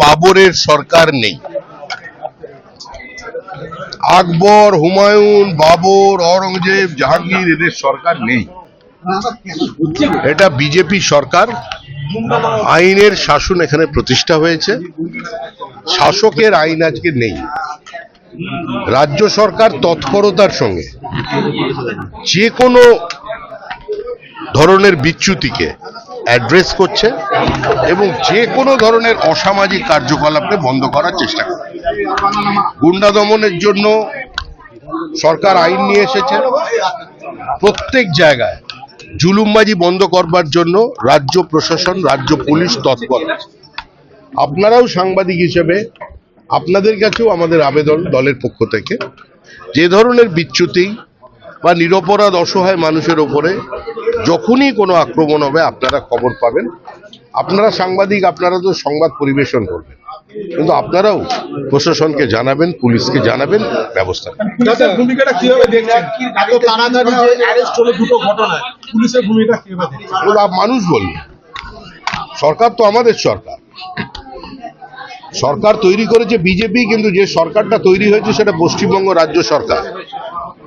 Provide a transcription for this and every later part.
বাবরের সরকার নেই। আকবর, হুমায়ুন, বাবর, অরঙ্গজেব, জাহাঙ্গীর এদের সরকার নেই। এটা বিজেপি সরকার। আইনের শাসন এখানে প্রতিষ্ঠা হয়েছে। শাসকের আইন আজকে নেই। রাজ্য সরকার তৎপরতার সঙ্গে যে কোনো ধরনের বিচ্যুতিকে অ্যাড্রেস করছে এবং যে কোনো ধরনের অসামাজিক কার্যকলাপকে বন্ধ করার চেষ্টা করছে। গুন্ডা দমনের জন্য সরকার আইন নিয়ে এসেছে। প্রত্যেক জায়গায় জুলুমবাজি বন্ধ করবার জন্য রাজ্য প্রশাসন, রাজ্য পুলিশ তৎপর। আপনারাও সাংবাদিক হিসেবে আপনাদের কাছেও আমাদের আবেদন দলের পক্ষ থেকে, যে ধরনের বিচ্যুতি বা নিরপরাধ অসহায় মানুষের ওপরে যখনই কোনো আক্রমণ হবে আপনারা খবর পাবেন। আপনারা সাংবাদিক, আপনারা তো সংবাদ পরিবেশন করবেন, কিন্তু আপনারাও প্রশাসনকে জানাবেন, পুলিশকে জানাবেন, ব্যবস্থা ভূমিকাটা কিভাবে দেখছেন? এত তাড়াতাড়ি যে অ্যারেস্ট হলো দুটো ঘটনায়, পুলিশের ভূমিকা কিভাবে দেখছেন? মানুষ বলবে সরকার তো আমাদের সরকার। সরকার তৈরি করেছে বিজেপি, কিন্তু যে সরকারটা তৈরি হয়েছে সেটা পশ্চিমবঙ্গ রাজ্য সরকার।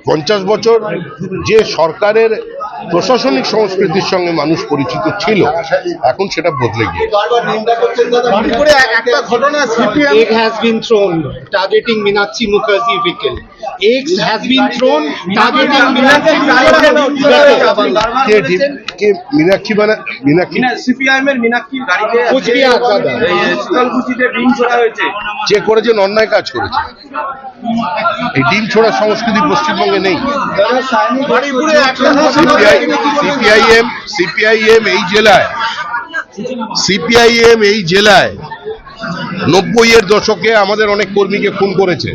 50 বছর যে সরকারের প্রশাসনিক সংস্কৃতির সঙ্গে মানুষ পরিচিত ছিল, এখন সেটা বদলে গিয়েছে। একটা ঘটনা, Egg has been thrown targeting Meenakshi Mukherjee vehicle. Eggs has been thrown targeting Meenakshi K Meenakshi Meenakshi CPIM এর মীনাক্ষী গাড়িতে কুচবিহার শীতলকুচিতে ডিম ছোড়া হয়েছে। যে করেছেন অন্যায় কাজ করেছে। এই ডিম ছোড়া সংস্কৃতি পশ্চিমবঙ্গে নেই। সিপিআইএম এই জেলায় 90-এর দশকে আমাদের অনেক কর্মীকে খুন করেছে,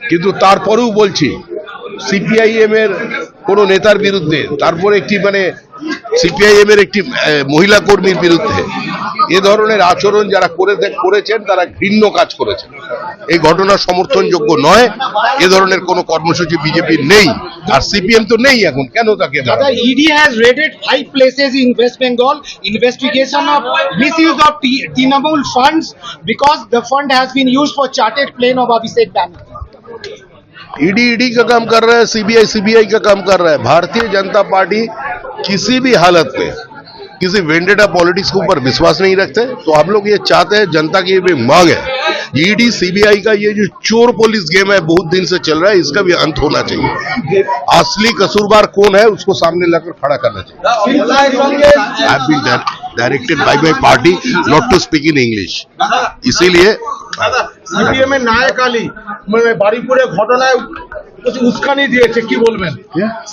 কিন্তু তারপরেও বলছি সিপিআইএম এর কোন নেতার বিরুদ্ধে, তারপরে একটি সিপিআইএম এর একটি মহিলা কর্মীর বিরুদ্ধে এ ধরনের আচরণ যারা করেছেন তারা ঘৃণ্য কাজ করেছেন। এই ঘটনা সমর্থনযোগ্য নয়। এ ধরনের কোন কর্মসূচি বিজেপির নেই, আর সিপিএম তো নেই এখন। কেন তাকে ED has raided 5 places in West Bengal. Investigation of misuse of Trinamool funds because the fund has been used for chartered plane of Abhishek Banerjee. ED का काम कर रहा है, सीबीआई का काम कर रहा है। भारतीय जनता पार्टी किसी भी हालत में किसी वेंडेटा पॉलिटिक्स के ऊपर विश्वास नहीं रखते। तो हम लोग ये चाहते हैं, जनता की ये भी मांग है, ईडी सीबीआई का ये जो चोर पुलिस गेम है बहुत दिन से चल रहा है, इसका भी अंत होना चाहिए। असली कसूरवार कौन है उसको सामने लाकर खड़ा करना चाहिए। I have been directed by my party not to speak in English, इसीलिए সিপিএম এর নায়ক আলী বাড়িপুরে ঘটনায় উস্কানি দিয়েছে, কি বলবেন?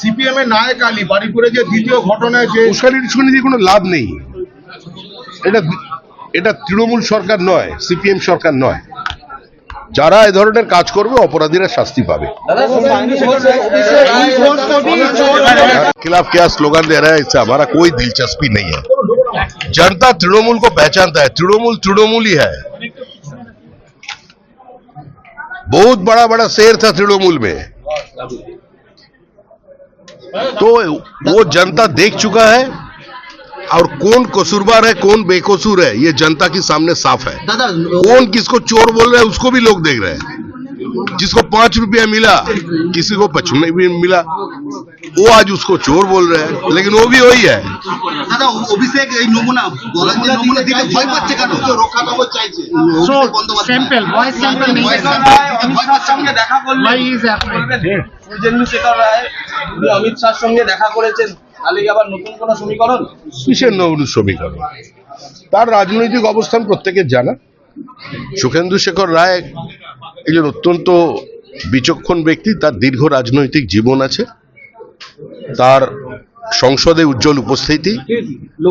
সিপিএম এর নায়ক আলী বাড়িপুরে যে দ্বিতীয় ঘটনায় যে উস্কানি দিয়ে কোনো লাভ নেই। এটা তৃণমূল সরকার নয়, সিপিএম সরকার নয়। যারা এ ধরনের কাজ করবে অপরাধীরা শাস্তি পাবে। खिलाफ क्या स्लोगन दे रहा है, इससे हमारा कोई दिलचस्पी नहीं है। जनता तृणमूल को पहचानता है, तृणमूल ही है। बहुत बड़ा शेर था तृणमूल में, तो वो जनता देख चुका है, और कौन कसूरवार है कौन बेकसूर है ये जनता के सामने साफ है। कौन किसको चोर बोल रहा है उसको भी लोग देख रहे हैं। जिसको 5 रुपया मिला, किसी को 55 भी मिला, वो आज उसको चोर बोल रहे हैं, लेकिन वो भी वही है। অভিষেক এই নমুনা বলার যে নমুনা দিতে ভয় পাচ্ছে কেন? রক্ষা কবচ চাইছে। Sample, voice sample नहीं है। অমিত শাহর সঙ্গে দেখা করলেন, Why is happening? চন্দ্রশেখর রায় অমিত শাহর সঙ্গে দেখা করেছেন, তাহলে আবার নতুন কোন সমীকরণ? কিসের নতুন সমীকরণ? তার রাজনৈতিক অবস্থান প্রত্যেকের জানা। সুখেন্দু শেখর রায় একজন অত্যন্ত বিচক্ষণ ব্যক্তি, তার দীর্ঘ রাজনৈতিক জীবন আছে, তার সংসদে উজ্জ্বল উপস্থিতি,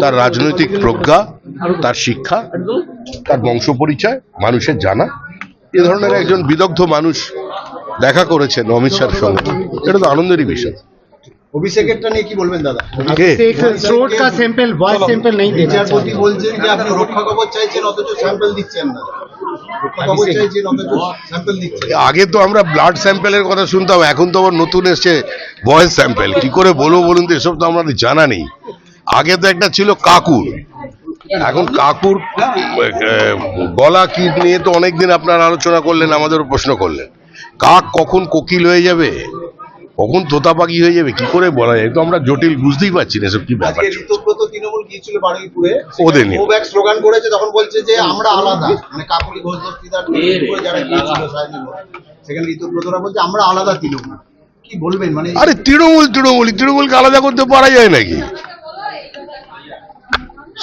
তার রাজনৈতিক প্রজ্ঞা, তার শিক্ষা, তার বংশ পরিচয় মানুষের জানা। এ ধরনের একজন বিদগ্ধ মানুষ দেখা করেছেন অমিত শাহর সঙ্গে, এটা তো আনন্দেরই বিষয়। অভিষেকেরটা নিয়ে কি বলবেন দাদা? थ्रोट का सैंपल, वॉइस सैंपल नहीं देना। বিচারপতি বলছেন যে আপনি রক্ষা কবচ চাইছেন অথচ স্যাম্পল দিচ্ছেন না। রক্ষা কবচ চাইছেন অথচ স্যাম্পল দিচ্ছেন। আগে তো আমরা ব্লাড স্যাম্পেলের কথা শুনতাম, এখন তো আবার নতুন এসছে ভয়েস স্যাম্পেল। কি করে বলুন তো, এসব তো আমাদের জানা নেই। আগে তো একটা ছিল কাকুর, এখন কাকুর গলা কি নিয়ে তো অনেকদিন আপনারা আলোচনা করলেন, আমাদেরও প্রশ্ন করলেন। কাক কখন কোকিল হয়ে যাবে, কখন তোতা পাখি হয়ে যাবে, কি করে বলা যায়? তো আমরা জটিল বুঝতেই পারছি না সব কি ব্যাপার। আজকে ঋতব্রত তৃণমূল গিয়েছিল বারুইপুরে, ওদের নিয়ে। ও ব্যাক স্লোগান করেছে, তখন বলছে যে আমরা আলাদা, মানে কাকুলি ঘোষ দস্তিদার করে যারা গিয়েছিল সেখানে ঋতব্রতরা বলছে আমরা আলাদা তৃণমূল। কি বলবেন মানে? আরে তৃণমূলকে আলাদা করতে পারা যায় নাকি?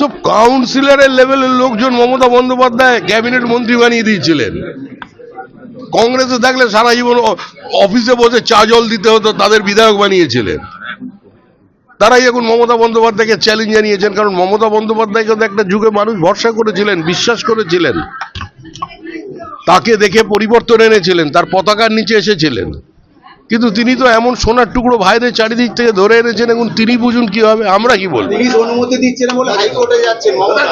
সব কাউন্সিলরের লেভেলের লোকজন মমতা বন্দ্যোপাধ্যায় ক্যাবিনেট মন্ত্রী বানিয়ে দিয়েছিলেন। কংগ্রেসে থাকলে সারা জীবন অফিসে বসে চা জল দিতে হতো, তাদের বিধায়ক বানিয়েছিলেন। তারাই এখন মমতা বন্দ্যোপাধ্যায়কে চ্যালেঞ্জ জানিয়েছেন, কারণ মমতা বন্দ্যোপাধ্যায়কে তো একটা যুগে মানুষ ভরসা করেছিলেন, বিশ্বাস করেছিলেন, তাকে দেখে পরিবর্তন এনেছিলেন, তার পতাকার নিচে এসেছিলেন। কিন্তু তিনি তো এমন সোনার টুকরো ভাইদের চারিদিক থেকে ধরে এনেছেন, এখন তিনি বুঝুন কি হবে, আমরা কি বলবো? পুলিশ অনুমতি দিচ্ছে না বলে হাইকোর্টে যাচ্ছেন মমতা।